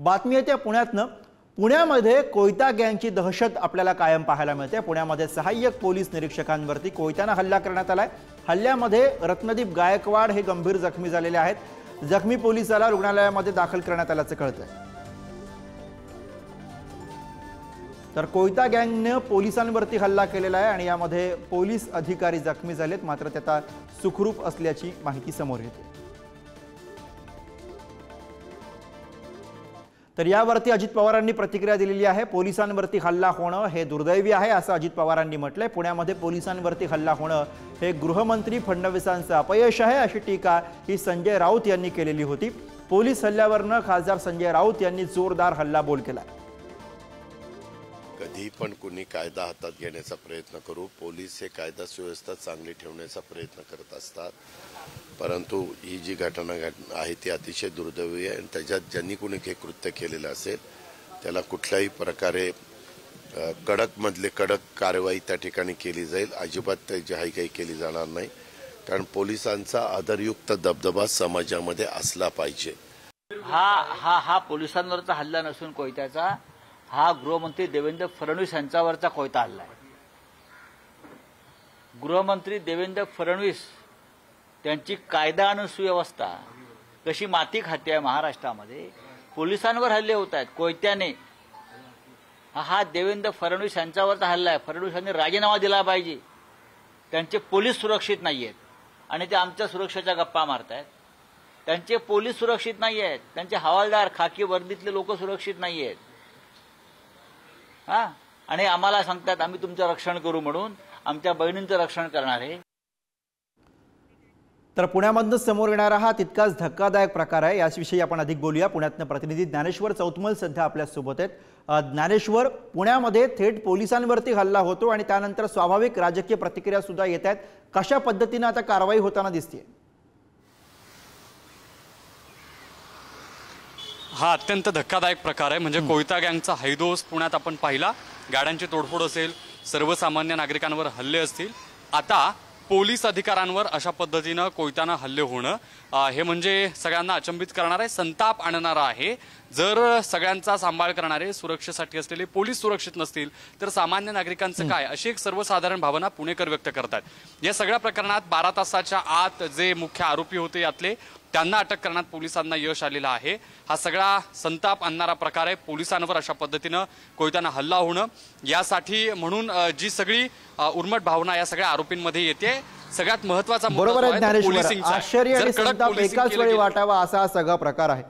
बातमी येते पुण्यातनं। पुण्यामध्ये कोयता गँगची दहशत आपल्याला कायम पाहायला मिळते। पुण्यामध्ये सहाय्यक पोलीस निरीक्षकांवरती कोयत्याने हल्ला करण्यात आलाय। हल्ल्यामध्ये रत्नदीप गायकवाड हे गंभीर जखमी झालेले आहेत। जखमी पोलिसाला रुग्णालयामध्ये दाखल करण्यात आल्याचं कळतंय। तर कोयता गँगने पोलिसांवरती हल्ला केलेला आहे आणि यामध्ये पोलीस अधिकारी जखमी झालेत, मात्र त्याचा सुखरूप असल्याची माहिती समोर येते। तर यावरती अजित पवारांनी प्रतिक्रिया दिलेली आहे। पोलिसांवरती हल्ला होणं हे दुर्दैवी आहे असं अजित पवारांनी म्हटलंय। पुण्यामध्ये पोलिसांवरती हल्ला होणं हे गृहमंत्री फडणवीसांचं अपयश आहे अशी टीका ही संजय राऊत यांनी केलेली होती। पोलीस हल्ल्यावरनं खासदार संजय राऊत यांनी जोरदार हल्लाबोल केला। कधी पण कोणी कायदा हातात घेण्याचा प्रयत्न करू, पोलीस हे कायदा सुव्यवस्था चांगली ठेवण्याचा प्रयत्न करत असतात, परंतु ही जी घटना आहे ती अतिशय दुर्दैवी आहे आणि त्याच्यात ज्यांनी कोणी हे कृत्य केलेलं असेल त्याला कुठल्याही प्रकारे कडक मधले कडक कारवाई त्या ठिकाणी केली जाईल। अजिबात त्याची हायगाई केली जाणार नाही, कारण पोलिसांचा आदरयुक्त दबदबा समाजामध्ये असला पाहिजे। हा पोलिसांवरचा हल्ला नसून कोयत्याचा हा गृहमंत्री देवेंद्र फडणवीस यांच्यावरचा कोयता हल्ला आहे। गृहमंत्री देवेंद्र फडणवीस त्यांची कायदा आणि सुव्यवस्था कशी माती खाते आहे महाराष्ट्रामध्ये, पोलिसांवर हल्ले होत आहेत कोयत्याने। हा देवेंद्र फडणवीस यांच्यावरचा हल्ला आहे। फडणवीसांनी राजीनामा दिला पाहिजे। त्यांचे पोलीस सुरक्षित नाही आहेत आणि ते आमच्या सुरक्षेच्या गप्पा मारतायत। त्यांचे पोलीस सुरक्षित नाही आहेत, त्यांचे हवालदार खाकी वर्दीतले लोक सुरक्षित नाही आहेत। आणि आम्हाला सांगतात आम्ही तुमचं रक्षण करू म्हणून, आमच्या बहिणींचं रक्षण करणार आहे। तर पुण्यामधून समोर येणारा हा तितकाच धक्कादायक प्रकार आहे। याविषयी आपण अधिक बोलूया। पुण्यातनं प्रतिनिधी ज्ञानेश्वर चौतमल सध्या आपल्या सोबत आहेत। ज्ञानेश्वर, पुण्यामध्ये थेट पोलिसांवरती हल्ला होतो आणि त्यानंतर स्वाभाविक राजकीय प्रतिक्रिया सुद्धा येत आहेत। कशा पद्धतीने आता कारवाई होताना दिसते? हा अत्यंत धक्कादायक प्रकार आहे। म्हणजे कोयता गँगचा हैदोस पुण्यात आपण पाहिला, गाड्यांची तोडफोड असेल, सर्वसामान्य नागरिकांवर हल्ले असतील, आता पोलीस अधिकाऱ्यांवर अशा पद्धतीनं कोयत्यानं हल्ले होणं हे म्हणजे सगळ्यांना अचंबित करणार आहे, संताप आणणारा आहे। जर सगळ्यांचा सांभाळ करणारे सुरक्षेसाठी असलेले पोलीस सुरक्षित नसतील तर सामान्य नागरिकांचं काय, अशी एक सर्वसाधारण भावना पुणेकर व्यक्त करतात। या सगळ्या प्रकरणात 12 तासाच्या आत जे मुख्य आरोपी होते यातले त्यांना अटक करण्यात पोलिसांना यश आलेलं आहे। हा सगळा संताप आणणारा प्रकार आहे। पोलिसांवर अशा पद्धतीनं कोयत्यानं हल्ला होणं यासाठी म्हणून जी सगळी उर्मट भावना या सगळ्या आरोपींमध्ये येते, सगळ्यात महत्त्वाचा बरोबर आहे ज्ञानेश्वर, आश्चर्य आणि संताप एकाच वेळी वाटावा असा हा सगळा प्रकार आहे।